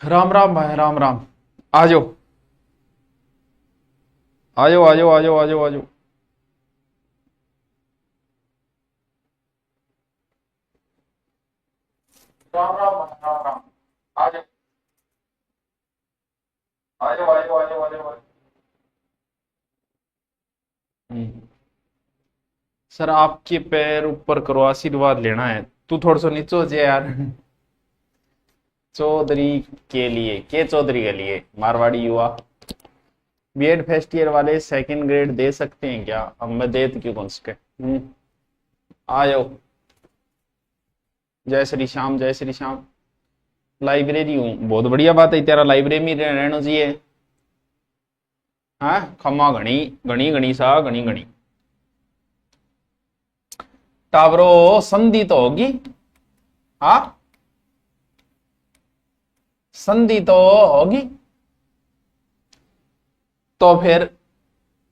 राम राम भाई, राम राम। आ जाओ, आ जाओ, आ जाओ, आ जाओ, आ जाओ, आ जाओ। राम राम भाई, राम राम। आ जाओ, आ जाओ, आ जाओ, आ जाओ, आ जाओ, आ जाओ। हम्म। सर आपके पैर ऊपर करो, आशीर्वाद लेना है। तू थोड़ा सा नीचे हो जाए यार। चौधरी के लिए, के चौधरी के लिए, मारवाड़ी युवा। बीएड फर्स्ट ईयर वाले सेकंड ग्रेड दे सकते हैं क्या? अब मैं दे तो क्यों कौन सके। आ जाओ। जय श्री श्याम, जय श्री श्याम। लाइब्रेरी हूँ, बहुत बढ़िया बात है। तेरा लाइब्रेरी में रहना चाहिए। हाँ, खम्मा घनी घनी घनी सा घनी घनी। टावरो संधि तो होगी। हाँ, संधि तो होगी। तो फिर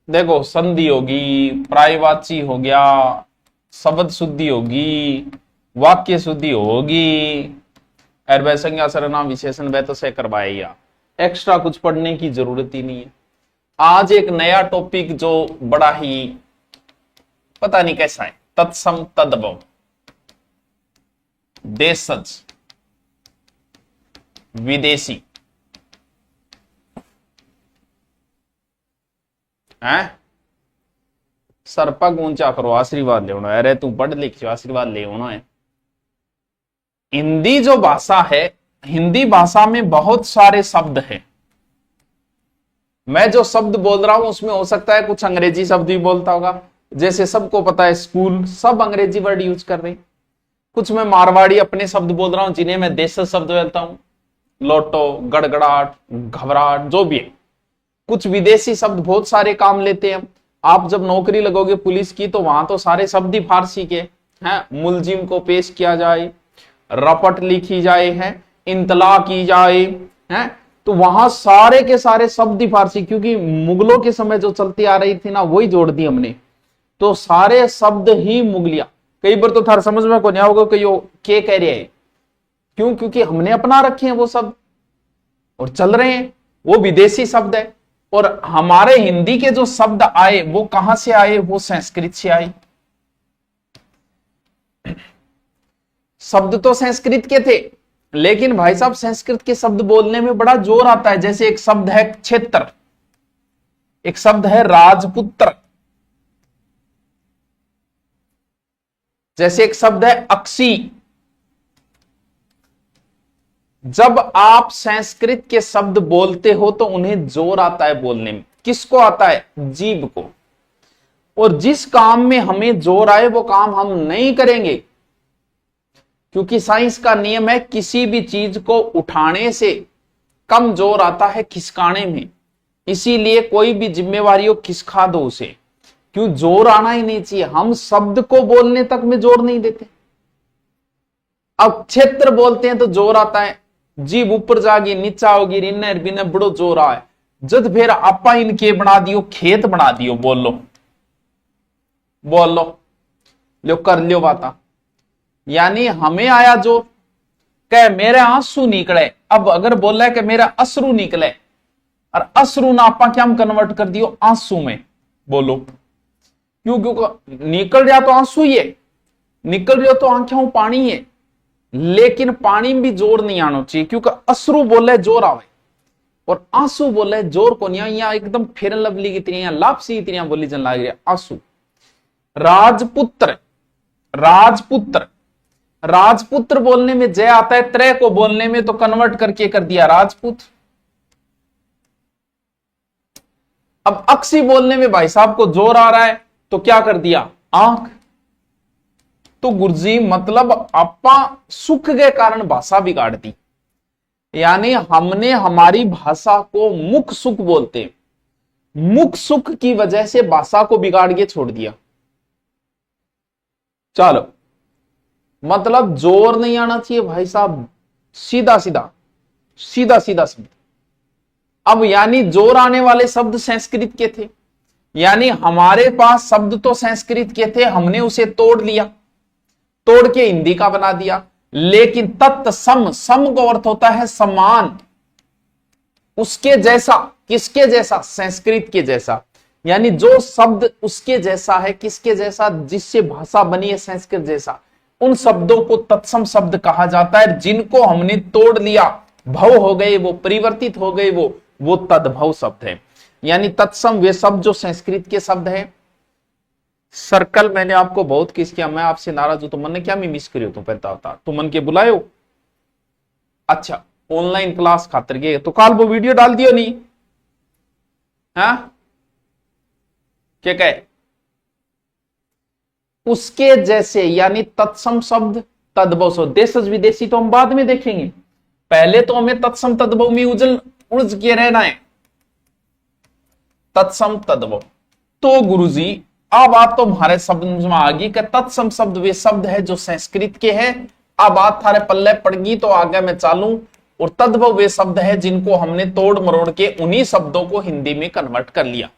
देखो, संधि होगी, प्रायवाची हो गया, शब्द शुद्धि होगी, वाक्य शुद्धि होगी, और वह संज्ञा सर्वनाम विशेषण वह तो से करवाएगा। एक्स्ट्रा कुछ पढ़ने की जरूरत ही नहीं है। आज एक नया टॉपिक जो बड़ा ही पता नहीं कैसा है, तत्सम तद्भव, देशज, विदेशी है। सर पग ऊंचा करो, आशीर्वाद ले। अरे तू पढ़ लिख, आशीर्वाद ले है। हिंदी जो भाषा है, हिंदी भाषा में बहुत सारे शब्द हैं। मैं जो शब्द बोल रहा हूं उसमें हो सकता है कुछ अंग्रेजी शब्द भी बोलता होगा। जैसे सबको पता है स्कूल, सब अंग्रेजी वर्ड यूज कर रहे हैं। कुछ मैं मारवाड़ी अपने शब्द बोल रहा हूं जिन्हें मैं देशज शब्द बोलता हूं। लोटो, गड़गड़ाहट, घबराहट, जो भी है। कुछ विदेशी शब्द बहुत सारे काम लेते हैं। आप जब नौकरी लगोगे पुलिस की तो वहां तो सारे शब्द ही फारसी के हैं। मुलजिम को पेश किया जाए, रपट लिखी जाए, है इंतला की जाए, है तो वहां सारे के सारे शब्द ही फारसी, क्योंकि मुगलों के समय जो चलती आ रही थी ना, वही जोड़ दी हमने। तो सारे शब्द ही मुगलिया। कई बार तो थार समझ में को नहीं होगा कि यो के कह रहे हैं। क्यों? क्योंकि हमने अपना रखे हैं वो शब्द और चल रहे हैं। वो विदेशी शब्द है। और हमारे हिंदी के जो शब्द आए वो कहां से आए? वो संस्कृत से आए। शब्द तो संस्कृत के थे, लेकिन भाई साहब संस्कृत के शब्द बोलने में बड़ा जोर आता है। जैसे एक शब्द है क्षेत्र, एक शब्द है राजपुत्र, जैसे एक शब्द है अक्सी। जब आप संस्कृत के शब्द बोलते हो तो उन्हें जोर आता है बोलने में। किसको आता है? जीभ को। और जिस काम में हमें जोर आए वो काम हम नहीं करेंगे, क्योंकि साइंस का नियम है किसी भी चीज को उठाने से कम जोर आता है खिसकाने में। इसीलिए कोई भी जिम्मेवारी हो खिसका दो उसे। क्यों? जोर आना ही नहीं चाहिए। हम शब्द को बोलने तक में जोर नहीं देते। अब क्षेत्र बोलते हैं तो जोर आता है, जीभ ऊपर जागी नीचा होगी, इन्हें बिने बड़ो जोर आए। जद फिर आपा इनके बना दियो, खेत बना दियो, बोल लो, बोल लो कर लियो बाता। यानी हमें आया जो कह मेरे आंसू निकले। अब अगर बोला है कि मेरा अश्रु निकले, और अश्रु ना आपा क्या हम कन्वर्ट कर दियो आंसू में, बोलो। क्यों? क्योंकि निकल रहा तो आंसू ही है, निकल रहा तो आंखों पानी है। लेकिन पानी में भी जोर नहीं आना चाहिए, क्योंकि अश्रु बोले जोर आवे और आंसू बोले जोर को नहीं। यहाँ एकदम फेर लवली की तरह, लापसी की तरह बोली जन लाग रही आंसू। राजपुत्र, राजपुत्र, राजपुत्र बोलने में जय आता है, त्रय को बोलने में तो कन्वर्ट करके कर दिया राजपूत। अब अक्सी बोलने में भाई साहब को जोर आ रहा है तो क्या कर दिया? आंख। तो गुरुजी मतलब आपा सुख के कारण भाषा बिगाड़ दी। यानी हमने हमारी भाषा को मुख सुख बोलते, मुख सुख की वजह से भाषा को बिगाड़ के छोड़ दिया। चलो, मतलब जोर नहीं आना चाहिए भाई साहब, सीधा सीधा, सीधा सीधा शब्द। अब यानी जोर आने वाले शब्द संस्कृत के थे। यानी हमारे पास शब्द तो संस्कृत के थे, हमने उसे तोड़ लिया, तोड़ के हिंदी का बना दिया। लेकिन तत्सम, सम का अर्थ होता है समान। उसके जैसा, किसके जैसा? संस्कृत के जैसा। यानी जो शब्द उसके जैसा है, किसके जैसा? जिससे भाषा बनी है संस्कृत जैसा, उन शब्दों को तत्सम शब्द कहा जाता है। जिनको हमने तोड़ लिया, भव हो गए वो, परिवर्तित हो गए वो तद्भव शब्द है। यानी तत्सम वे शब्द जो संस्कृत के शब्द है। सर्कल मैंने आपको बहुत किस किया, मैं आपसे नाराज हूं तो मन ने क्या मिस करियो तू पहता होता तू मन के बुलायो। अच्छा ऑनलाइन क्लास खातर के तो काल वो वीडियो डाल दियो नहीं? हाँ क्या कहे? उसके जैसे यानी तत्सम शब्द तद्भव शब्द। देशज विदेशी तो हम बाद में देखेंगे, पहले तो हमें तत्सम तद्भव में उलझ के रहना है। तत्सम तद्भव। तो गुरुजी अब बात तो हमारे शब्द में आ गई कि तत्सम शब्द वे शब्द है जो संस्कृत के हैं। अब बात थारे पल्ले पड़ गई तो आगे मैं चालूं। और तद्भव वे शब्द है जिनको हमने तोड़ मरोड़ के उन्हीं शब्दों को हिंदी में कन्वर्ट कर लिया।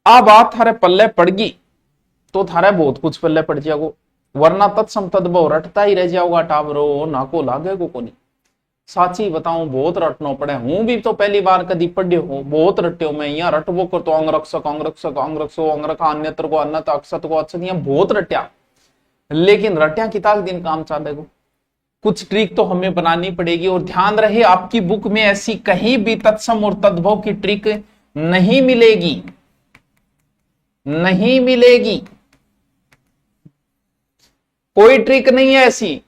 अब बात थारे पल्ले पड़ गई तो थारे बहुत कुछ पल्ले पड़ जाएगो, वरना तत्सम तद्भव रटता ही रह जाओगा टावरो, नाको लागेगो को नहीं। साची बताऊं बहुत रटनो पड़े। हूं भी तो पहली बार कदी पढ़्यो हूं, बहुत रट्यो मैं यहाँ रटवो कर तो अंगरक्षक अंगरक्षक अंगरक्षो अंगरखा अन्यत्र को अन्नत अक्षत को अच्छत यहाँ बहुत रट्या। लेकिन रट्या किताब दिन काम चालेगो, कुछ ट्रिक तो हमें बनानी पड़ेगी। और ध्यान रहे आपकी बुक में ऐसी कहीं भी तत्सम और तद्भव की ट्रिक नहीं मिलेगी, नहीं मिलेगी। कोई ट्रिक नहीं है ऐसी,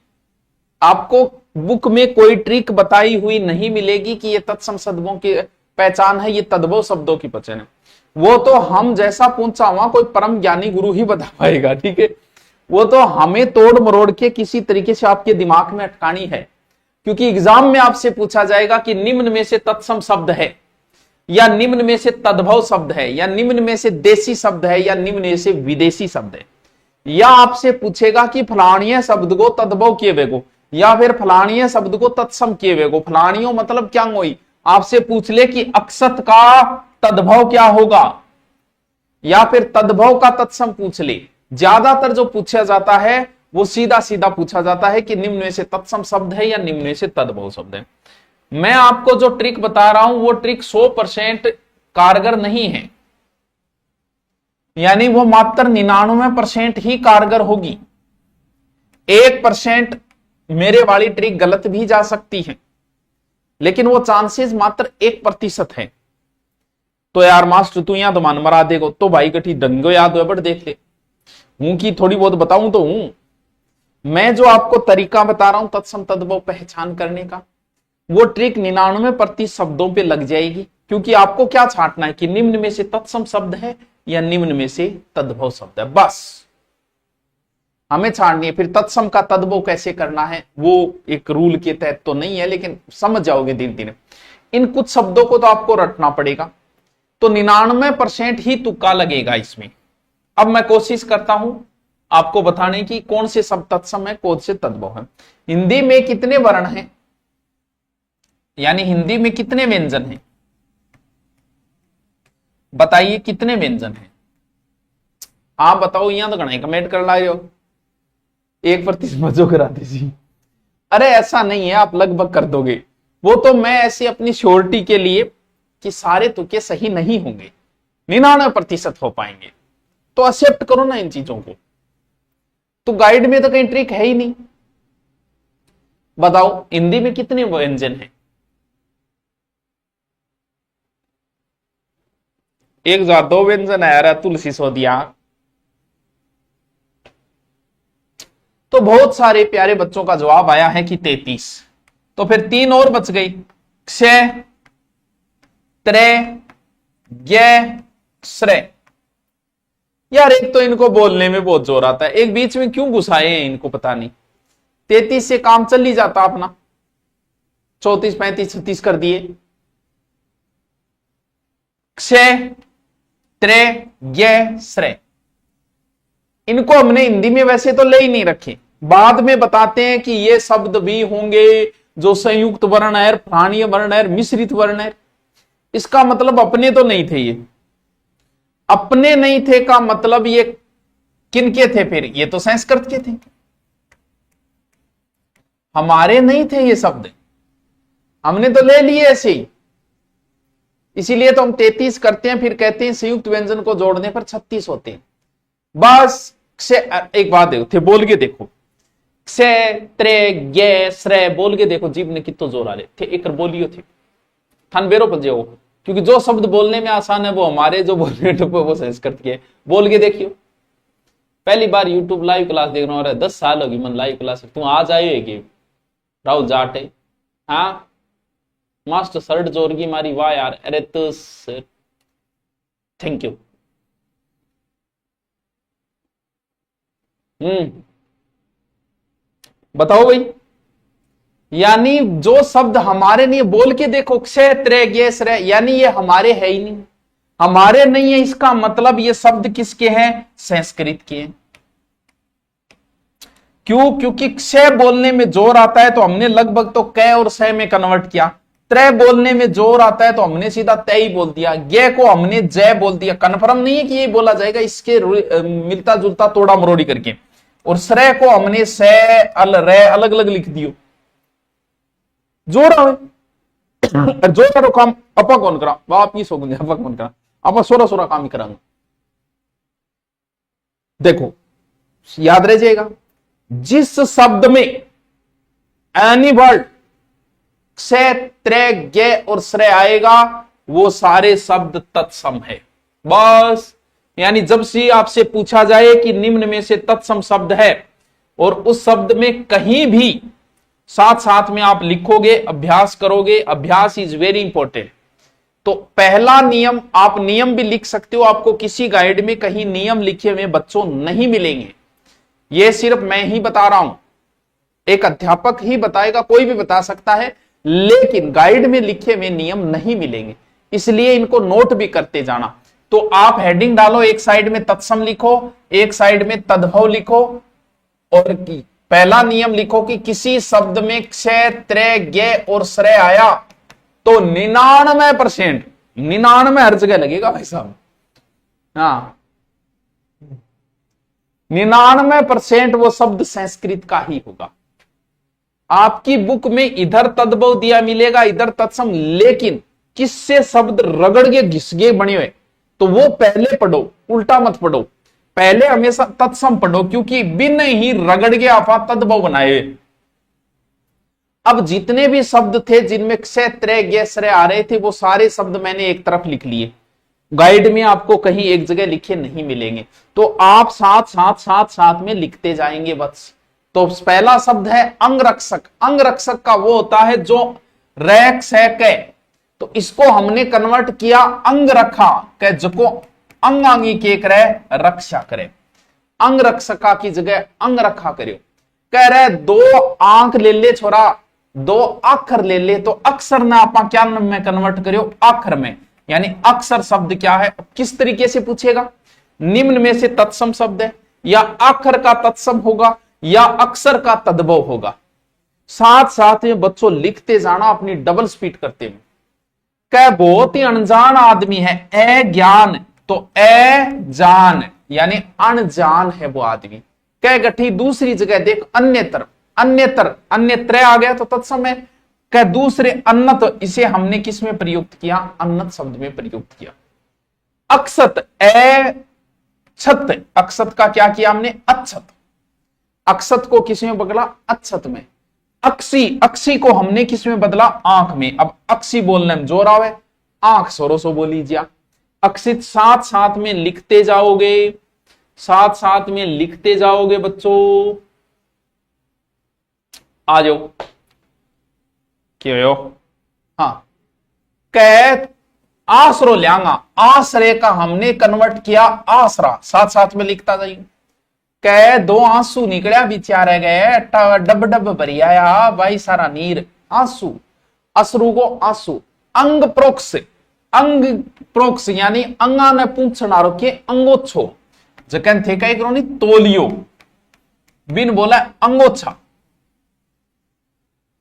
आपको बुक में कोई ट्रिक बताई हुई नहीं मिलेगी कि ये तत्सम शब्दों की पहचान है, ये तद्भव शब्दों की पहचान है। वो तो हम जैसा पूछा हुआ कोई परम ज्ञानी गुरु ही बता पाएगा, ठीक है। वो तो हमें तोड़ मरोड़ के किसी तरीके से आपके दिमाग में अटकानी है, क्योंकि एग्जाम में आपसे पूछा जाएगा कि निम्न में से तत्सम शब्द है, या निम्न में से तद्भव शब्द है, या निम्न में से देशी शब्द है, या निम्न में से विदेशी शब्द है। या आपसे पूछेगा कि फलाणीय शब्द को तद्भव किए वेगो, या फिर फलाणीय शब्द को तत्सम किए वेगो। फलाणियों मतलब क्या हुई, आपसे पूछ ले कि अक्षत का तद्भव क्या होगा, या फिर तद्भव का तत्सम पूछ ले। ज्यादातर जो पूछा जाता है वो सीधा सीधा पूछा जाता है कि निम्न में से तत्सम शब्द है या निम्न में से तद्भव शब्द है। मैं आपको जो ट्रिक बता रहा हूं वो ट्रिक 100% कारगर नहीं है, यानी वो मात्र 99% ही कारगर होगी। 1% मेरे वाली ट्रिक गलत भी जा सकती है, लेकिन वो चांसेस मात्र 1% है। तो यार मास्टर तू यहां तो मान मरा देगो, तो भाई कठी डंगो याद हो बट देख ले हूं की थोड़ी बहुत बताऊं तो हूं। मैं जो आपको तरीका बता रहा हूं तत्सम तद्भव पहचान करने का, वो ट्रिक 99% शब्दों पे लग जाएगी। क्योंकि आपको क्या छांटना है कि निम्न में से तत्सम शब्द है या निम्न में से तद्भव शब्द है, बस हमें छांटनी है। फिर तत्सम का तद्भव कैसे करना है वो एक रूल के तहत तो नहीं है, लेकिन समझ जाओगे धीरे धीरे। इन कुछ शब्दों को तो आपको रटना पड़ेगा, तो 99% ही तुक्का लगेगा इसमें। अब मैं कोशिश करता हूं आपको बताने की कौन से शब्द तत्सम है, कौन से तद्भव है। हिंदी में कितने वर्ण हैं, यानी हिंदी में कितने व्यंजन हैं, बताइए कितने व्यंजन हैं। आप बताओ, यहां तो घना कमेंट कर ला रहे हो, 1% मजो करा दीजिए। अरे ऐसा नहीं है, आप लगभग कर दोगे। वो तो मैं ऐसी अपनी श्योरिटी के लिए कि सारे तुक्के सही नहीं होंगे, 99% हो पाएंगे, तो एक्सेप्ट करो ना इन चीजों को। तो गाइड में तो कहीं ट्रिक है ही नहीं। बताओ हिंदी में कितने व्यंजन हैं? 1,002 व्यंजन है। अरे तुलसी सोदिया, तो बहुत सारे प्यारे बच्चों का जवाब आया है कि 33। तो फिर 3 और बच गई, क्षय, त्रय, ज्ञ, श्रय। यार एक तो इनको बोलने में बहुत जोर आता है, एक बीच में क्यों घुसाए हैं इनको पता नहीं। 33 से काम चल ही जाता अपना, 34, 35, 36 कर दिए। क्षय, त्रय, ज्ञ, श्रय, इनको हमने हिंदी में वैसे तो ले ही नहीं रखे, बाद में बताते हैं कि ये शब्द भी होंगे जो संयुक्त वर्ण है, प्राणीय वर्ण है, मिश्रित वर्ण है। इसका मतलब अपने तो नहीं थे, ये अपने नहीं थे का मतलब ये किनके थे? फिर ये तो संस्कृत के थे, हमारे नहीं थे ये शब्द। हमने तो ले लिए ऐसे ही, इसीलिए तो हम 33 करते हैं, फिर कहते हैं संयुक्त व्यंजन को जोड़ने पर 36 होते हैं। बस से एक बात देखो, थे बोल के देखो, क्षे त्रे गे श्रे बोल के देखो, जीभ ने कितो जोर आ रहे थे, एक बोलियो थे थन बेरो पजे हो, क्योंकि जो शब्द बोलने में आसान है वो हमारे जो बोलने वो संस्कृत के। बोल के देखियो, पहली बार यूट्यूब लाइव क्लास देख रहा हूँ, 10 साल होगी मन लाइव क्लास, तुम आज आए हो राहुल जाट है, हाँ मास्टर शर्ट जोरगी मारी, वाह यार, अरे तो थैंक यू। बताओ भाई, यानी जो शब्द हमारे नहीं, बोल के देखो, क्षय त्रे गे श्रे, यानी ये हमारे है ही नहीं, हमारे नहीं है, इसका मतलब ये शब्द किसके हैं? संस्कृत के हैं। क्यों? क्योंकि क्षय बोलने में जोर आता है तो हमने लगभग तो कै और सह में कन्वर्ट किया, त्रय बोलने में जोर आता है तो हमने सीधा तय ही बोल दिया, गे को हमने जय बोल दिया। कन्फर्म नहीं है कि ये बोला जाएगा, इसके मिलता जुलता तोड़ा मरोड़ी करके। और श्रेय को हमने से अल रे अलग अलग लिख दियो, जोर जोर काम अपा कौन करा, आप ही सोचेंगे अपा कौन करा, अपा सोरा सोरा काम ही करांगे। देखो याद रह जाएगा, जिस शब्द में एनी वर्ड क्षय त्रे गे और श्रेय आएगा वो सारे शब्द तत्सम है। बस, यानी जब से आपसे पूछा जाए कि निम्न में से तत्सम शब्द है और उस शब्द में कहीं भी साथ साथ में आप लिखोगे, अभ्यास करोगे, अभ्यास इज वेरी इंपॉर्टेंट। तो पहला नियम, आप नियम भी लिख सकते हो, आपको किसी गाइड में कहीं नियम लिखे हुए बच्चों नहीं मिलेंगे, ये सिर्फ मैं ही बता रहा हूं, एक अध्यापक ही बताएगा, कोई भी बता सकता है, लेकिन गाइड में लिखे हुए नियम नहीं मिलेंगे, इसलिए इनको नोट भी करते जाना। तो आप हेडिंग डालो, एक साइड में तत्सम लिखो, एक साइड में तद्भव लिखो, और पहला नियम लिखो कि किसी शब्द में क्षय त्रे गे और श्रेय आया तो 99%, 99 हर जगह लगेगा भाई साहब, हाँ 99% वो शब्द संस्कृत का ही होगा। आपकी बुक में इधर तद्भव दिया मिलेगा, इधर तत्सम, लेकिन किससे शब्द रगड़ के घिस गए बने हुए, तो वो पहले पढ़ो, उल्टा मत पढ़ो, पहले हमेशा तत्सम पढ़ो, क्योंकि बिन ही रगड़ के आपा तद्भव बनाए। अब जितने भी शब्द थे जिनमें क्षय त्रे गे श्रेय आ रहे थे वो सारे शब्द मैंने एक तरफ लिख लिए, गाइड में आपको कहीं एक जगह लिखे नहीं मिलेंगे, तो आप साथ साथ साथ साथ में लिखते जाएंगे बस। तो पहला शब्द है अंगरक्षक। अंगरक्षक का वो होता है जो रैक से कै, तो इसको हमने कन्वर्ट किया अंग रखा कै, जो अंगांगी के करे रक्षा करे, अंग रक्षका की जगह अंग रखा करियो। कह रहे 2 आंख ले ले छोरा, 2 अक्षर ले ले, तो अक्षर ना आप क्या में कन्वर्ट करियो, अक्षर में, यानी अक्षर शब्द क्या है, किस तरीके से पूछेगा, निम्न में से तत्सम शब्द है, या अक्षर का तत्सम होगा, या अक्षर का तद्भव होगा। साथ साथ में बच्चों लिखते जाना अपनी डबल स्पीड करते हुए। कह बहुत ही अनजान आदमी है, ए ज्ञान, तो ए जान यानी अनजान है वो आदमी। कह गठी दूसरी जगह देख, अन्यतर, अन्यतर, अन्यत्र आ गया तो तत्सम है। कह दूसरे अन्नत, इसे हमने किस में प्रयुक्त किया, अन्नत शब्द में प्रयुक्त किया। अक्षत, ए छत, अक्षत का क्या किया हमने, अच्छत, अक्षत को किस में बदला, अच्छत में। अक्षी, अक्षी को हमने किस में बदला, आंख में। अब अक्षी बोलने में जोर आवे, आंख सोरो सो बोलीजिए। अक्षित साथ साथ में लिखते जाओगे, साथ साथ में लिखते जाओगे बच्चों। आ जाओ, क्यों, हाँ, कै आसरो ल्यागा, आश्रय का हमने कन्वर्ट किया आसरा, साथ साथ में लिखता जाइए। कै 2 आंसू निकलिया बिचारे गए, डब डब भरिया भाई सारा नीर, आंसू, अश्रु को आंसू। अंग प्रोक्ष, अंग प्रोक्ष यानी अंगा ने पूछना रोके, अंगोच्छो जकन थे कई करो नहीं, तोलियो बिन बोला अंगोच्छा।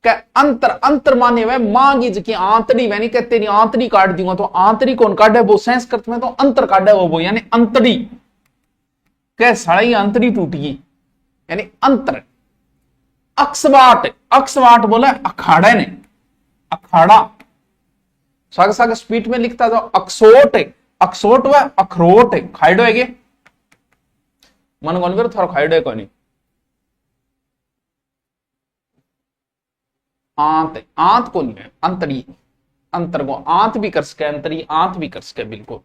अंतर, अंतर माने वह मांगी जकी आंतड़ी, वह नहीं कहते नहीं आंतड़ी काट दूंगा, तो आंतड़ी कौन काटे, वो संस्कृत में तो अंतर काटे वो यानी अंतड़ी। कह साड़ी अंतड़ी टूट गई यानी अंतर। अक्षवाट, अक्षवाट बोला अखाड़े ने, अखाड़ा, सागे सागे स्पीड में लिखता जाओ। अक्सोट है, अक्सोट व अखरोट है, खाइडो है मन कौन फिर थोड़ा खाइडो है कौन। आंत, आंत कौन है, अंतरी, अंतर को आंत भी कर सके, अंतरी आंत भी कर सके, बिल्कुल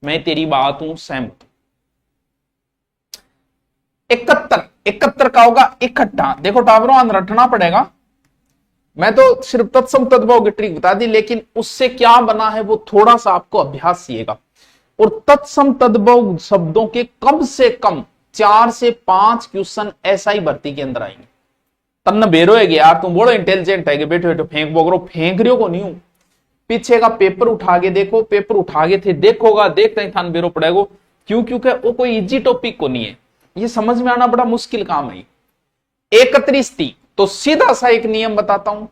मैं तेरी बात हूं सहमत। 71, 71 का होगा इकट्ठा। देखो टावरों रटना पड़ेगा, मैं तो सिर्फ तत्सम तद्भव की ट्रिक बता दी, लेकिन उससे क्या बना है वो थोड़ा सा आपको अभ्यास चाहिएगा। और तत्सम तद्भव शब्दों के कम से कम 4 से 5 क्वेश्चन ऐसा ही भर्ती के अंदर आएंगे। तब न बेरो है यार, तुम बोलो इंटेलिजेंट है, बैठे बैठे फेंक बोगरो, फेंक रहे हो को नहीं हूं। पीछे का पेपर उठा के देखो, पेपर उठा के थे देखोगा, देखते ही थान बेरो पड़ेगा। क्यों? क्योंकि वो कोई इजी टॉपिक को नहीं है, ये समझ में आना बड़ा मुश्किल काम है। 31 थी तो सीधा सा एक नियम बताता हूं,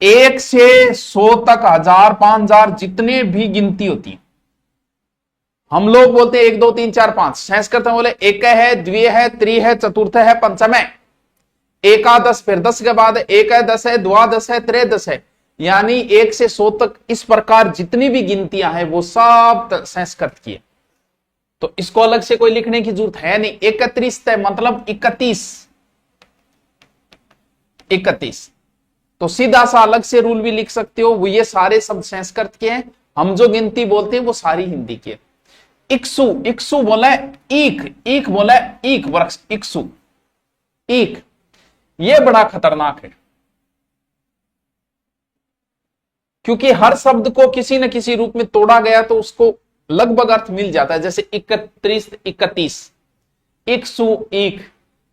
1 से 100 तक, 1000, 5000 जितने भी गिनती होती है, हम लोग बोलते हैं 1 2 3 4 5, संस्कृत में बोले एक है, द्वि है, त्रि है, चतुर्थ है, पंचम है, एकादश, फिर 10 के बाद एक है, 10 है, द्वादश है, त्रयोदश है, यानी 1 से 100 तक इस प्रकार जितनी भी गिनतियां हैं वो सब संस्कृत की है। तो इसको अलग से कोई लिखने की जरूरत है नहीं। 31 है मतलब 31, 31 तो सीधा सा अलग से रूल भी लिख सकते हो, वो ये सारे शब्द संस्कृत के हैं, हम जो गिनती बोलते हैं वो सारी हिंदी की है। इक्सु, इक्सु बोला है ईख, ईख बोला है ईख वृक्ष, इक्सु, ईख, ये बड़ा खतरनाक है, क्योंकि हर शब्द को किसी न किसी रूप में तोड़ा गया तो उसको लगभग अर्थ मिल जाता है। जैसे 31, 31, इक्सु ईख,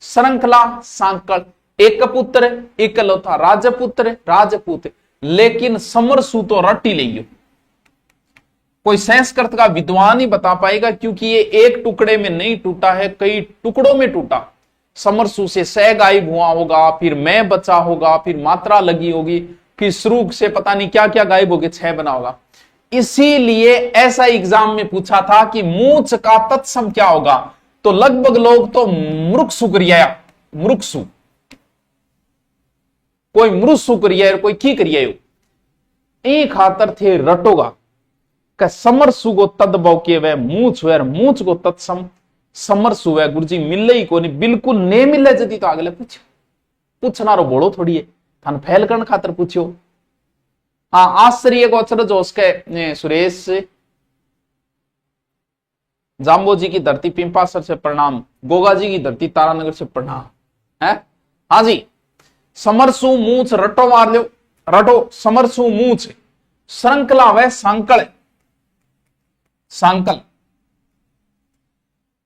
श्रृंखला सांकल, एक पुत्र इकलौता, राजपुत्र राजपूत, लेकिन समरसु तो रट ही लियो, कोई संस्कृत का विद्वान ही बता पाएगा, क्योंकि ये एक टुकड़े में नहीं टूटा है, कई टुकड़ों में टूटा। समरसु से सह गायब हुआ होगा, फिर मैं बचा होगा, फिर मात्रा लगी होगी, फिर श्रुग से पता नहीं क्या क्या गायब होगी, 6 बना होगा। इसीलिए ऐसा एग्जाम में पूछा था कि मूछ का तत्सम क्या होगा, तो लगभग लोग तो मृक्षु क्रिया, मृक्षु, कोई मृत्यु क्रिया, कोई की क्रिया, एक खातर थे रटोगा का समरसु को तद्भव के वह मूछ हुए, मूछ को तत्सम समरसु हुए। गुरुजी मिले ही को नहीं, बिल्कुल नहीं मिले जदी तो अगले पूछना रो बोलो थोड़ी है, थान फैल करने खातर पूछो। हाँ, आश्चर्य गोचर जो उसके सुरेश जाम्बो जी की धरती पिंपासर से प्रणाम, गोगा जी की धरती तारानगर से प्रणाम है। हाँ जी, समरसु मूछ रटो मार लो, रटो समरसु मूछ, श्रृंखला वह सांकल, सांकल,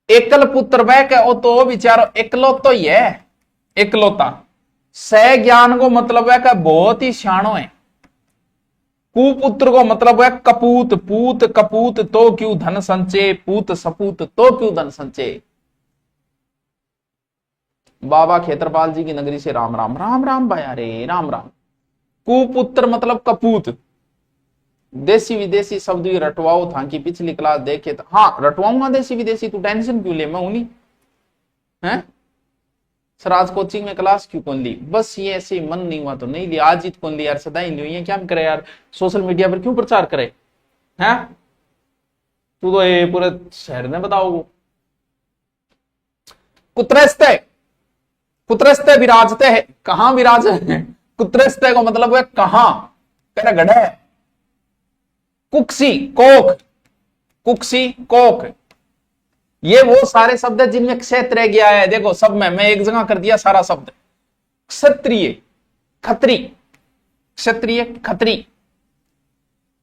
एकल पुत्र वह के ओ तो विचारो एकलो तो ही है, एकलौता, सह ज्ञान को मतलब है कि बहुत ही सियाणो है। कुपुत्र को मतलब है कपूत, पूत कपूत तो क्यों धन संचय, पूत सपूत तो क्यों धन संचय। बाबा खेतरपाल जी की नगरी से राम राम, राम राम भाया रे राम राम। कुपुत्र मतलब कपूत, देसी विदेशी शब्द भी रटवाओ था कि पिछली क्लास देखे तो, हाँ रटवाऊंगा देसी विदेशी, तू टेंशन क्यों ले, मैं हूं नहीं है। सर आज कोचिंग में क्लास क्यों कौन ली, बस ये ऐसे मन नहीं हुआ तो नहीं लिया, आज ही कौन लिया यार, सदा ही नहीं, क्या करे यार, सोशल मीडिया पर क्यों प्रचार करे हैं, तू तो ये पूरे शहर ने बताओ। कुत्रस्ते, कुत्रस्ते विराजते है, कहां विराज है, कुत्रस्ते को मतलब है कहां, तेरा गढ़ है। कुक्सी कोक, कुक्सी कोक, ये वो सारे शब्द है जिनमें क्षेत्र रह गया है। देखो सब में मैं एक जगह कर दिया सारा शब्द। क्षत्रिय, खत्री, क्षत्रिय खत्री,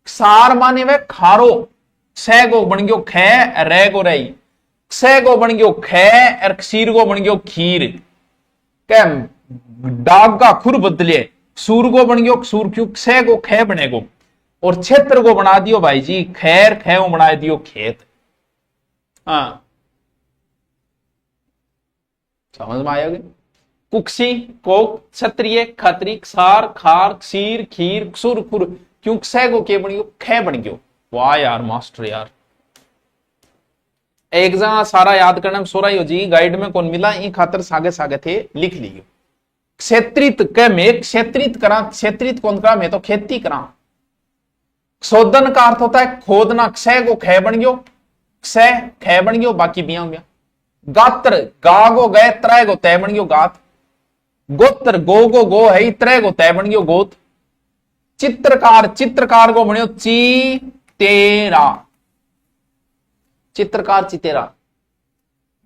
सार माने वे खारो, क्षय गो बन गयो खे, रे गो रही, क्षय गो बन गयो खे, और क्षीर गो बन गयो खीर, कै डाग का खुर बदले, सूर गो बन गयो सूर, क्यों क्षय गो खे बनेगो, और क्षेत्र को बना दियो भाई जी खैर, खे बना दियो खेत। हाँ समझ में आया। कुक्सी कोक, क्षत्रिय खत्री, क्षार खार, क्षीर खीर, सुर खुर, क्यों क्षय को के बन गयो खे बन गयो। वाह यार मास्टर यार, एक जगह सारा याद करने में सोरा हो जी, गाइड में कौन मिला, ई खातर सागे सागे थे लिख लियो। क्षेत्रित के मैं क्षेत्रित करा, क्षेत्रित कौन करा, मैं तो खेती करा। क्षोदन का अर्थ होता है खोदना, क्षय को खे बन गयो, क्षय खे बन गयो, बाकी बिया हो गया। गात्र गा गो गए, त्रय गो तय बन गयो गात। गोत्र गो है, त्रय गो तय बन गयो गोत। चित्रकार चित्रकार को बनियो ची तेरा, चित्रकार चितेरा।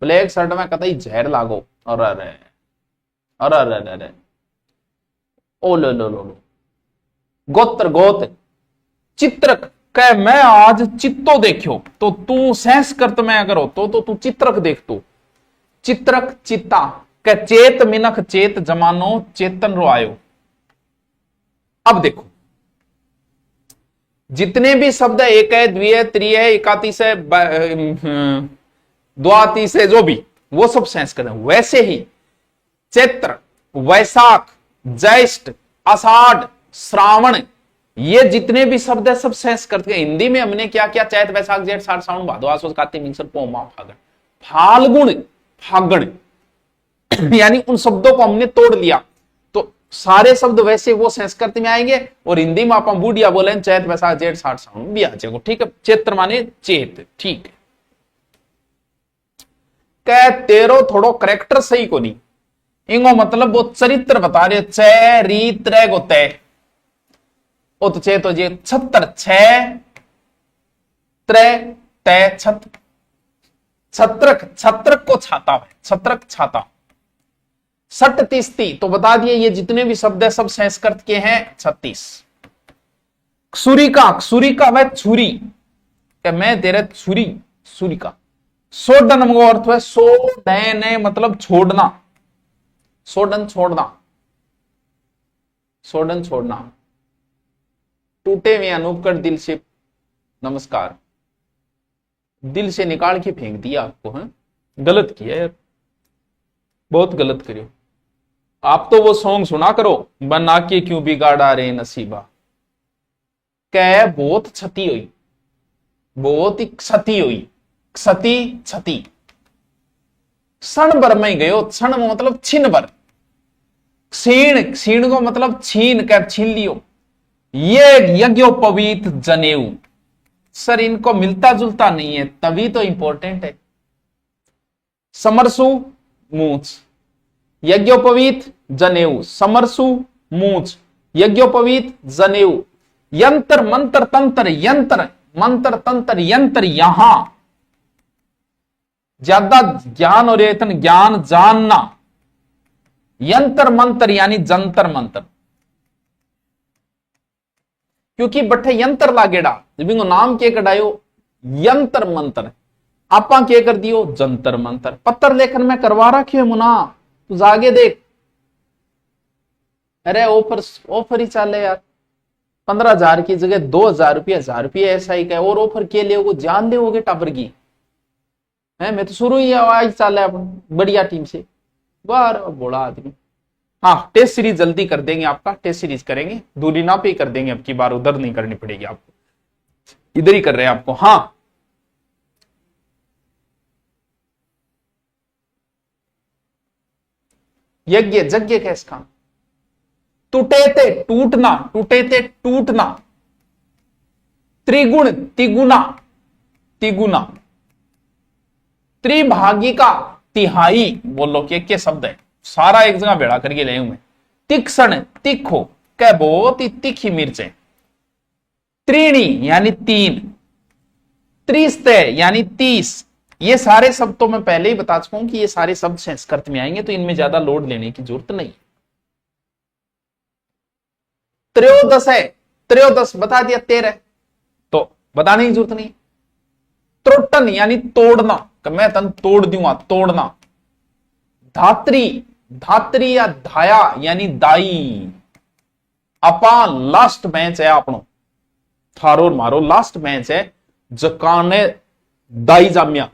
ब्लैक शर्ट में कतई जहर लागो, अरे अरे अरे अरे अरे, ओ लो लो लो लो। गोत्र गोत, चित्रक कह मैं आज चित्तो देखियो, तो तू संस्कृत में अगर हो तो तू चित्रक देख। तू चित्रक चित्ता कह चेत मिनख चेत जमानो चेतन रो आयो। अब देखो जितने भी शब्द एक है, द्विय, त्रिय, एकातीस है, द्वातीस है, जो भी वो सब संस्कृत है। वैसे ही चैत्र, वैशाख, ज्येष्ठ, आषाढ़, श्रावण, ये जितने भी शब्द है सब संस्कृत के। हिंदी में हमने क्या क्या, चैत वैशाख जेठ साठ सावन भादो आसोज कार्तिक मिंगसर पौष माह फागण, फाल्गुन फागण, यानी उन शब्दों को हमने तोड़ लिया तो सारे शब्द वैसे वो संस्कृत में आएंगे। और हिंदी में आप बूढ़िया बोले चैत वैशाख जेठ साठ सावन भी आ जाएगा। ठीक है, चैत्र माने चेत। ठीक है, कह तेरो थोड़ो करेक्टर सही को नहीं, इंगो मतलब वो चरित्र बता रहे, चरित्र गो तय ओ तो चे तो जे छत्र, छह त्रै तय छत। छत्रक छत्रक को छाता है, छत्रक छाता। सट तीसती तो बता दिए ये जितने भी शब्द है सब संस्कृत के हैं 36। क्षुरिका, क्षुरिका वह छुरी, मैं तेरे छुरी, छुरिका। सोडन का अर्थ है सोडन मतलब छोड़ना, सोडन छोड़ना, सोडन छोड़ना। टूटे हुए अनूप कर दिल से नमस्कार, दिल से निकाल के फेंक दिया आपको, है गलत किया यार, बहुत गलत करियो। आप तो वो सॉन्ग सुना करो, बना के क्यों बिगाड़ा रे नसीबा। कह बहुत क्षति हुई, बहुत ही क्षति हुई, क्षति क्षति। क्षण भर में गयो, क्षण मतलब छिन भर। क्षीण, क्षीण को मतलब छीन कर, छीन लियो। ये यज्ञोपवीत जनेऊ, सर इनको मिलता जुलता नहीं है तभी तो इंपॉर्टेंट है। समरसु मूछ, यज्ञोपवीत जनेऊ, समरसु मूछ, यज्ञोपवीत जनेऊ। यंत्र मंत्र तंत्र, यंत्र मंत्र तंत्र, यंत्र यहां ज्यादा ज्ञान और यतन ज्ञान जानना। यंत्र मंत्र यानी जंतर मंत्र, क्योंकि बट्ठे यंत्र लागेड़ा, बिंगो नाम के कडायो यंत्र मंत्र, आपा के कर दियो जंतर मंत्र। पत्थर लेखन में करवा रखे मुना, तू जागे देख। अरे ऑफर ही चाले यार, 15,000 की जगह 2,000 रुपया, 1,000 रुपया ऐसा ही का। और ऑफर के लिए जान दोगे टाबर की है। मैं तो शुरू ही आज चाले अपन बढ़िया टीम से, बार बोला आदमी। हाँ, टेस्ट सीरीज जल्दी कर देंगे, आपका टेस्ट सीरीज करेंगे, दूरी ना पे कर देंगे अब की बार, उधर नहीं करनी पड़ेगी आपको, इधर ही कर रहे हैं आपको। हाँ, यज्ञ यज्ञ कैस काम, टूटे थे टूटना, टूटे थे टूटना। त्रिगुण तिगुना, तिगुना। त्रिभागी का तिहाई, बोलो के शब्द है, सारा एक जगह भेड़ा करके ले मैं। तीक्ष्ण तीखो, क्या बहुत ही तीखी मिर्च है। त्रीणी यानी 3, त्रिस्तय यानी 30। ये सारे शब्द तो मैं पहले ही बता चुका हूं कि ये सारे शब्द संस्कृत में आएंगे, तो इनमें ज्यादा लोड लेने की जरूरत नहीं। त्रयोदश है, त्रयोदश बता दिया 13, तो बताने की जरूरत नहीं। त्रोटन यानी तोड़ना, मैं तन तोड़ दूंगा, तोड़ना। धात्री, धात्री या धाया यानी दाई। अपा लास्ट मैच है आपनो, थारो और मारो लास्ट मैच है, जकाने दाई जामिया।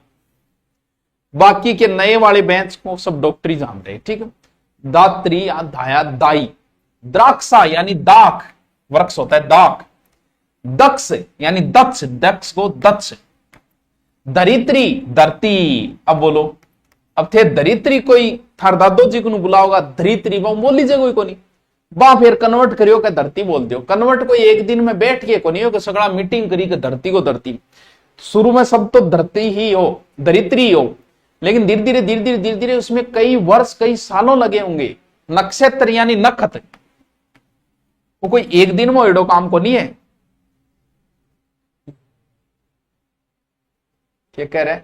बाकी के नए वाले बेंच को सब डॉक्टरी जान रहे, ठीक है। दात्री या धाया दाई। द्राक्षा यानी दाख, वृक्ष होता है दाख। दक्ष यानी दक्ष, दक्ष को दक्ष। धरित्री धरती। अब बोलो अब थे धरित्री कोई थार दादो जी को बुलाओगा धरित्री वो बोल लीजिए कोई को नहीं बा फिर कन्वर्ट करियो के धरती बोल दियो कन्वर्ट कोई एक दिन में बैठ के को नहीं हो कि सगड़ा मीटिंग करी के धरती को धरती शुरू में सब तो धरती ही हो धरित्री हो लेकिन धीरे धीरे उसमें कई वर्ष कई सालों लगे होंगे नक्षत्र यानी नखत वो कोई एक दिन में एडो काम को नहीं है क्या कह रहे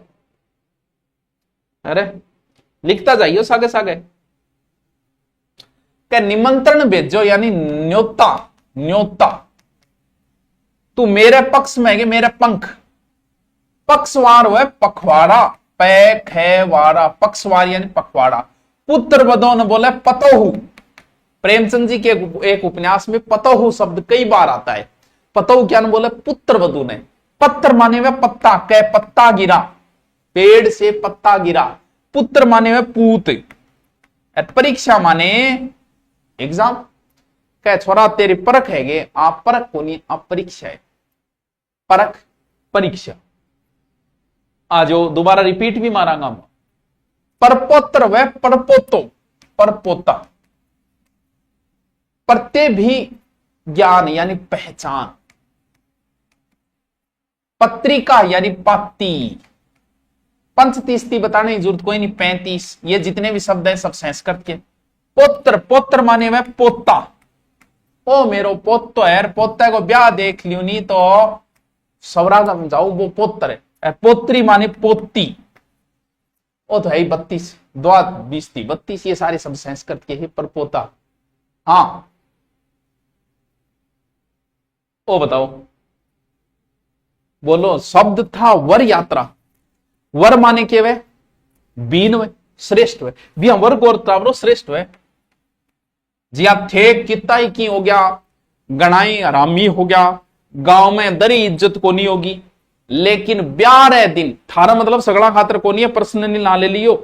अरे लिखता जाइयो सागे सागे क्या निमंत्रण भेजो यानी न्योता न्योता तू मेरे पक्ष में है मेरे पंख पक्षवार हुआ पखवाड़ा पैक है वारा पक्षवार यानी पखवाड़ा पुत्र वधो ने बोले पतोहू प्रेमचंद जी के एक उपन्यास में पतोहू शब्द कई बार आता है पतोहू क्या बोले पुत्र वधु ने पत्र माने हुए पत्ता कह पत्ता गिरा पेड़ से पत्ता गिरा पुत्र माने हुए पूत परीक्षा माने एग्जाम कह छोरा तेरी परख है गे आप परख को नहीं आप परीक्षा है परख परीक्षा आज दोबारा रिपीट भी मारांगा परपोत्र व परपोतो परपोता प्रत्यय भी ज्ञान यानी पहचान पत्रिका यानी पाती पंचतीसती बताने की जरूरत कोई नहीं 35 ये जितने भी शब्द हैं सब संस्कृत के पोत्र पोत्र माने में पोता ओ मेरो पोतो है पोता को ब्याह देख लियो नहीं तो सवरा जाऊ वो पोत्र है पोत्री माने पोती ओ तो है 32 द्वा 20 ये सारे शब्द संस्कृत के ही पर पोता हाँ ओ बताओ बोलो शब्द था वर यात्रा वर माने के वे बीन वे श्रेष्ठ वे भी हम वर को श्रेष्ठ वे जी आप थे कितना ही की हो गया गणाई हरामी हो गया गांव में दरी इज्जत को नहीं होगी लेकिन ब्याह दिन थारा मतलब सगड़ा खातर को नहीं है पर्सनली ना ले लियो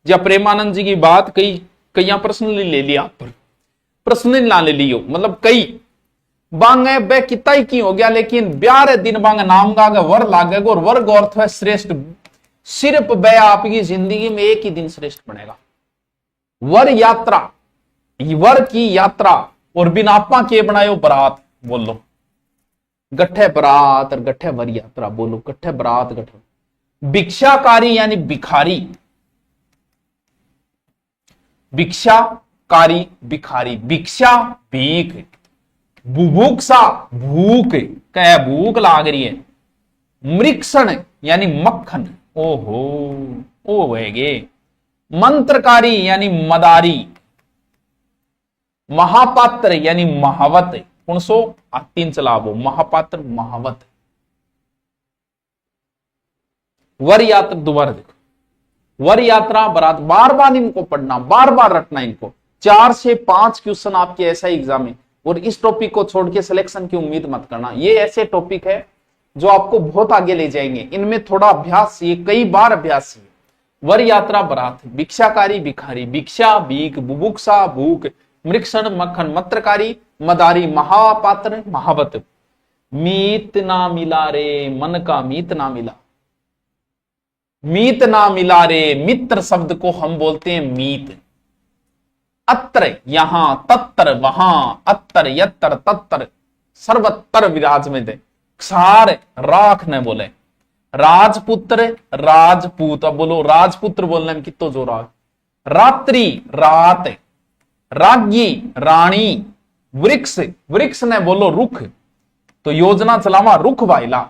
जब प्रेमानंद जी की बात कई कई पर्सनली ले लिया पर पर्सनली ना ले लियो मतलब कई बांगे बे कितना ही की हो गया लेकिन ब्याह दिन बांगे नाम गागे वर लागेगा और वर्ग अर्थ है श्रेष्ठ सिर्फ बे आपकी जिंदगी में एक ही दिन श्रेष्ठ बनेगा वर यात्रा वर की यात्रा और बिनापा के बनायो बरात बोल लो गठे बरात और गठे वर यात्रा बोलो गठे बरात गठे भिक्षाकारी यानी भिखारी भिक्षाकारी भिखारी भिक्षा भीख बुभुक्षा भूख कह भूख लाग रही है मृक्षण यानी मक्खन ओहो ओ वेगे मंत्रकारी यानी मदारी महापात्र यानी महावत कौन सो 3 चलावो महापात्र महावत वर यात्रा दोबारा देखो वर यात्रा बरात बार बार इनको पढ़ना बार बार रटना इनको 4 से 5 क्वेश्चन आपके ऐसा एग्जाम है और इस टॉपिक को छोड़ के सिलेक्शन की उम्मीद मत करना ये ऐसे टॉपिक है जो आपको बहुत आगे ले जाएंगे इनमें थोड़ा अभ्यास चाहिए कई बार अभ्यास चाहिए वर यात्रा बरात भिक्षाकारी भिखारी भिक्षा भीख बुभुक्षा भूख मृक्षण मक्खन मत्रकारी मदारी महापात्र महावत मीत ना मिला रे मन का मीत ना मिला मीत ना मिला रे मित्र शब्द को हम बोलते हैं मीत अत्र यहां तत्र वहां अत्र यत्र तत्र सर्वत्र विराजमान है क्षार राख ने बोले राजपुत्र राजपूत अब बोलो राजपुत्र बोलने में कितो जोर है रात्रि रात राज्ञी रानी वृक्ष वृक्ष ने बोलो रुख तो योजना चलावा रुख वाइला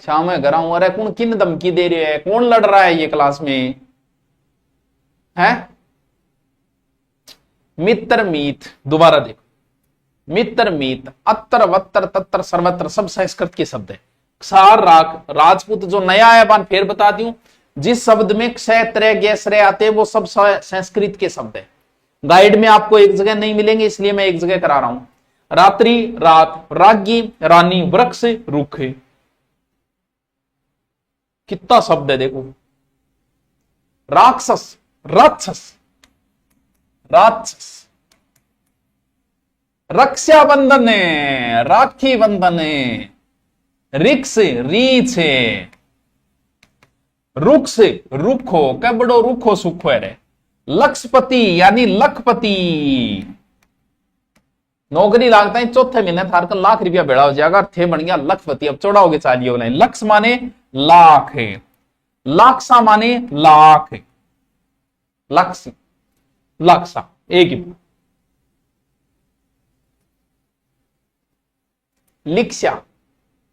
शाम में घर आऊं अरे कौन किन धमकी दे रहे है कौन लड़ रहा है ये क्लास में है मित्र मीत दोबारा देखो मित्र मीत अत्र वत्र तत्र सर्वत्र सब संस्कृत के शब्द है क्षार राख राजपूत जो नया है बान फिर बता दूं जिस शब्द में क्षय त्रय गैसरे आते वो सब संस्कृत के शब्द है गाइड में आपको एक जगह नहीं मिलेंगे इसलिए मैं एक जगह करा रहा हूं रात्रि रात राज्ञी रानी वृक्ष रुख कितना शब्द है देखो राक्षस राक्षस राक्षस रक्षा बंधन है राखी बंधन है रिक्स रीछ, रुक्स रुखो कै बड़ो रुखो सुखो है। लक्षपति यानी लखपति, नौकरी लागता है चौथे महीने थार का ₹1,00,000 भेड़ा हो जाएगा, थे बन गया लखपति। अब चौड़ा हो गया चालियो लाइन। लक्ष माने लाख, लाखसा माने लाख, लक्ष लाखसा एक ही। लिक्षा,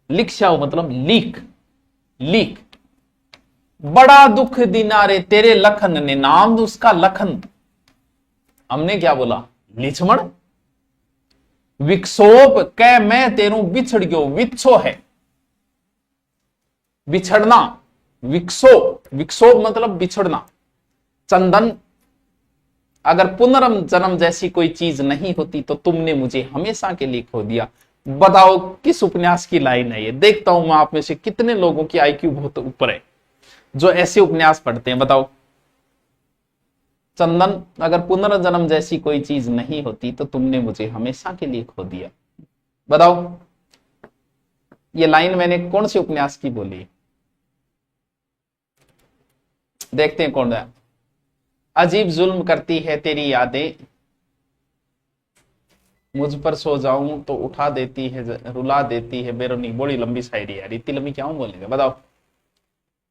लिक्षा मतलब लीक, लीक। बड़ा दुख दिनारे तेरे लखन ने, नाम उसका लखन, हमने क्या बोला लिछमण। विक्षोभ कै मैं तेरू बिछड़ गयो, विच्छो है बिछड़ना, विक्षोभ, विक्षोभ मतलब बिछड़ना। चंदन, अगर पुनर्जन्म जैसी कोई चीज नहीं होती तो तुमने मुझे हमेशा के लिए खो दिया। बताओ किस उपन्यास की लाइन है ये। देखता हूं मैं आप में से कितने लोगों की आईक्यू बहुत ऊपर है जो ऐसे उपन्यास पढ़ते हैं। बताओ, चंदन, अगर पुनर्जन्म जैसी कोई चीज नहीं होती तो तुमने मुझे हमेशा के लिए खो दिया। बताओ ये लाइन मैंने कौन से उपन्यास की बोली? देखते हैं कौन है। अजीब जुल्म करती है तेरी यादें, मुझ पर सो जाऊं तो उठा देती है, रुला देती है बेरुनी। बड़ी लंबी शायरी है, इतनी लंबी क्या बोलेंगे? बताओ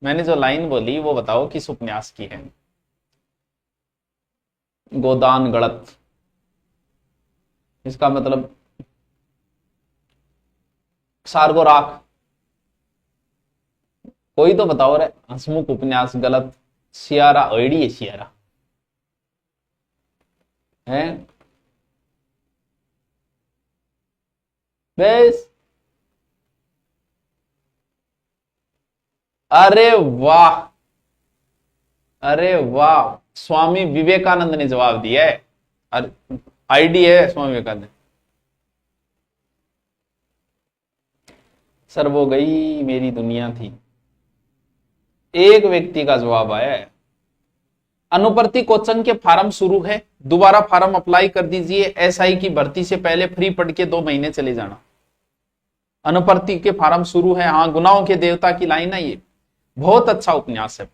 मैंने जो लाइन बोली वो बताओ किस उपन्यास की है। गोदान गलत, इसका मतलब सारगो राख। कोई तो बताओ रे। हंसमुख उपन्यास गलत। सियारा ओडी है, सियारा है बेस। अरे वाह, अरे वाह, स्वामी विवेकानंद ने जवाब दिया है। आईडी है स्वामी विवेकानंद। सर वो गई मेरी दुनिया थी, एक व्यक्ति का जवाब आया है। अनुपर्ति कोचिंग के फार्म शुरू है, दोबारा फार्म अप्लाई कर दीजिए। एसआई की भर्ती से पहले फ्री पढ़ के 2 महीने चले जाना। अनुपर्ति के फार्म शुरू है। हाँ, गुनाहों के देवता की लाइन है ये, बहुत अच्छा उपन्यास है।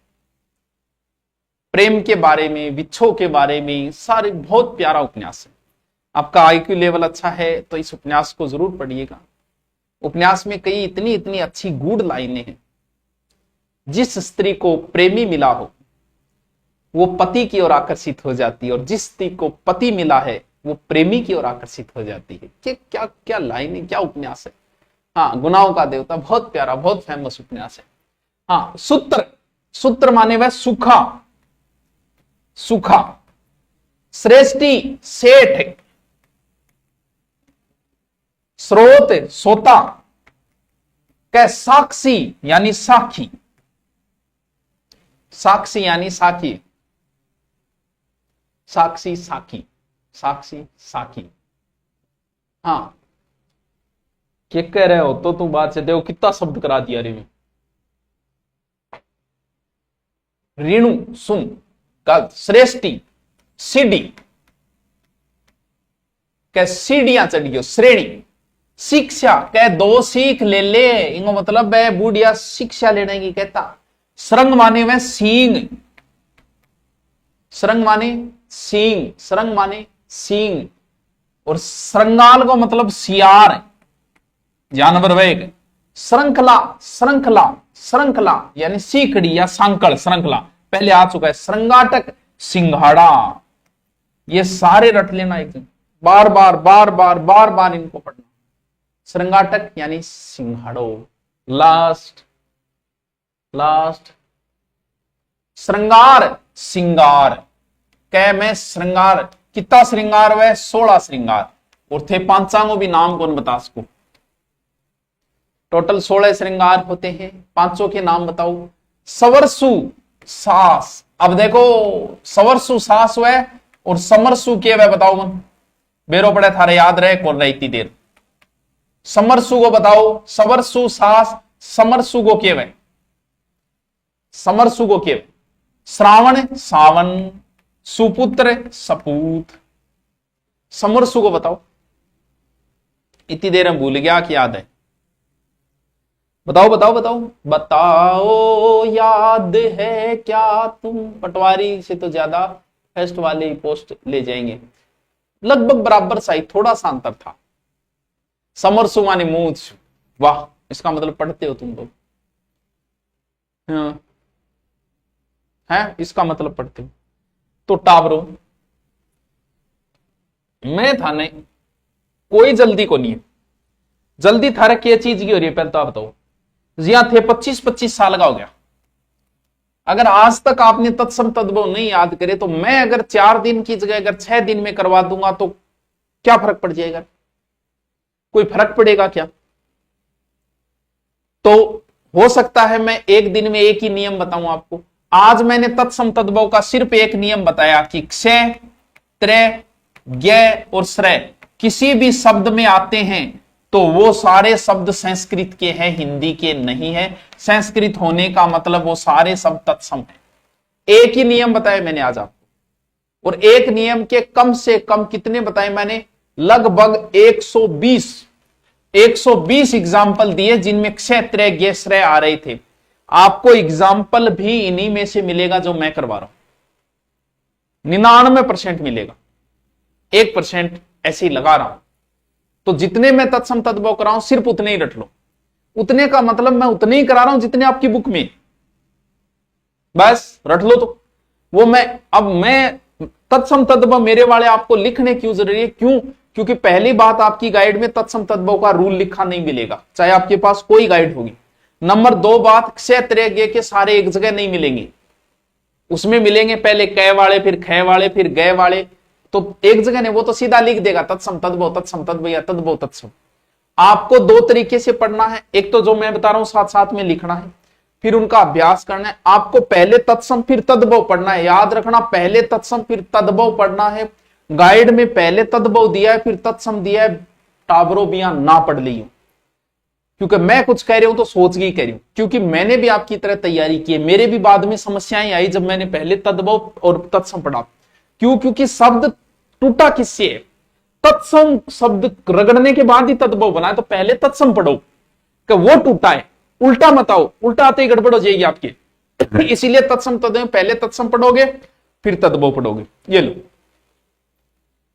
प्रेम के बारे में, विच्छोह के बारे में, सारे बहुत प्यारा उपन्यास है। आपका आईक्यू लेवल अच्छा है तो इस उपन्यास को जरूर पढ़िएगा। उपन्यास में कई इतनी इतनी अच्छी गूढ़ लाइनें हैं। जिस स्त्री को प्रेमी मिला हो वो पति की ओर आकर्षित हो जाती है, और जिस स्त्री को पति मिला है वो प्रेमी की ओर आकर्षित हो जाती है। क्या क्या लाइनें, क्या उपन्यास है। हाँ, गुनाहों का देवता बहुत प्यारा, बहुत फेमस उपन्यास है। हाँ, सूत्र, सूत्र माने वह सूखा, सूखा। श्रेष्ठी सेठ, स्रोत सोता, कै साक्षी यानी साखी, साक्षी यानी साखी, साक्षी साखी, साक्षी साखी। हाँ, क्या कह रहे हो तो तू बात से देखो कितना शब्द करा दिया रे। ऋणु सुन का श्रेष्ठी, सीढ़ी कै सीढ़ियां चढ़ियो, श्रेणी। शिक्षा कै 2 सीख ले, इनको मतलब है बूढ़िया शिक्षा लेने की कहता। श्रृंग माने वह सींग, श्रृंग माने सींग, श्रृंग माने सींग। और श्रृंगाल को मतलब सियार, जानवर वेग। श्रृंखला, श्रृंखला, श्रृंखला यानी सीकड़ी या सांकड़, श्रृंखला पहले आ चुका है। श्रृंगाटक, सिंघाड़ा, ये सारे रट लेना एक दिन, बार बार बार बार बार बार इनको पढ़ना। श्रृंगाटक यानी सिंघाड़ो। लास्ट, लास्ट श्रृंगार, सिंगार। कै में श्रृंगार, कितना श्रृंगार वह 16 श्रृंगार। और थे पांचांगों भी नाम कौन बता सको। टोटल 16 श्रृंगार होते हैं। पांचों के नाम बताओ। सवरसु सास, अब देखो सवरसु सास वह और समरसु के वह बताओ मन, बेरो पड़े थारे याद रहे कौन रहे इतनी देर। समरसु को बताओ, सवरसु सास, समरसु को के वह, समरसु को के श्रावण सावन, सुपुत्र सपूत। समरसु को बताओ, इतनी देर में भूल गया कि याद है। बताओ बताओ बताओ बताओ, याद है क्या तुम। पटवारी से तो ज्यादा फेस्ट वाले ही पोस्ट ले जाएंगे। लगभग बराबर सा ही, थोड़ा सा अंतर था। समर सुमानी मूछ, वाह, इसका मतलब पढ़ते हो तुम लोग। हाँ, है इसका मतलब पढ़ते हो। तो टावरो, मैं था नहीं, कोई जल्दी को नहीं है। जल्दी थारा क्या चीज की हो रही है पहले तो आप बताओ। जिया थे 25-25 साल का हो गया। अगर आज तक आपने तत्सम तद्भव नहीं याद करे तो मैं अगर 4 दिन की जगह अगर 6 दिन में करवा दूंगा तो क्या फर्क पड़ जाएगा? कोई फर्क पड़ेगा क्या? तो हो सकता है मैं एक दिन में एक ही नियम बताऊं आपको। आज मैंने तत्सम तद्भव का सिर्फ एक नियम बताया कि क्षय, त्रय, ज्ञ और श्रय किसी भी शब्द में आते हैं तो वो सारे शब्द संस्कृत के हैं, हिंदी के नहीं है। संस्कृत होने का मतलब वो सारे शब्द तत्सम है। एक ही नियम बताया मैंने आज आपको, और एक नियम के कम से कम कितने बताए मैंने? लगभग 120 एग्जाम्पल दिए जिनमें क्षय, त्रय, ज्ञ, श्रय आ रहे थे। आपको एग्जाम्पल भी इन्हीं में से मिलेगा जो मैं करवा रहा हूं। 99% मिलेगा, 1% ऐसे ही लगा रहा हूं। तो जितने मैं तत्सम तद्भव कर रहा हूं सिर्फ उतने ही रट लो। उतने का मतलब मैं उतने ही करा रहा हूं जितने आपकी बुक में, बस रट लो। तो वो मैं तत्सम तद्भव मेरे वाले आपको लिखने क्यों जरूरी है? क्यों? क्योंकि पहली बात, आपकी गाइड में तत्सम तद्भव का रूल लिखा नहीं मिलेगा, चाहे आपके पास कोई गाइड होगी। नंबर 2 बात, क्षय, त्रय, ज्ञ के सारे एक जगह नहीं मिलेंगे। उसमें मिलेंगे पहले कै वाले, फिर ख वाले, फिर गय वाले। तो एक जगह नहीं, वो तो सीधा लिख देगा तत्सम तद्भव, तत्सम तद्भव या तद्भव तत्सम। आपको 2 तरीके से पढ़ना है। एक तो जो मैं बता रहा हूं साथ साथ में लिखना है, फिर उनका अभ्यास करना है। आपको पहले तत्सम फिर तद्भव पढ़ना है। याद रखना, पहले तत्सम फिर तद्भव पढ़ना है। गाइड में पहले तद्भव दिया है फिर तत्सम दिया है। टावरो भी यहां ना पढ़ ली हूं, क्योंकि मैं कुछ कह रही हूं तो सोच के ही कह रही हूं, क्योंकि मैंने भी आपकी तरह तैयारी की है। मेरे भी बाद में समस्याएं आई जब मैंने पहले तद्भव और तत्सम पढ़ा। क्यों? क्योंकि शब्द टूटा किससे है? तत्सम शब्द रगड़ने के बाद ही तद्भव बना है। तो पहले तत्सम पढ़ो कि वो टूटा है, उल्टा मत आओ, उल्टा आते ही गड़बड़ हो जाएगी आपकी। इसीलिए तत्सम तद्भव पहले तत्सम पढ़ोगे फिर तद्भव पढ़ोगे। ये लो,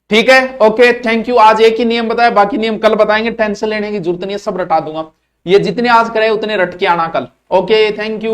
ठीक है, ओके, थैंक यू। आज एक ही नियम बताया, बाकी नियम कल बताएंगे, टेंशन लेने की जरूरत नहीं है, सब रटा दूंगा। ये जितने आज करे उतने रट के आना कल। Okay, thank you.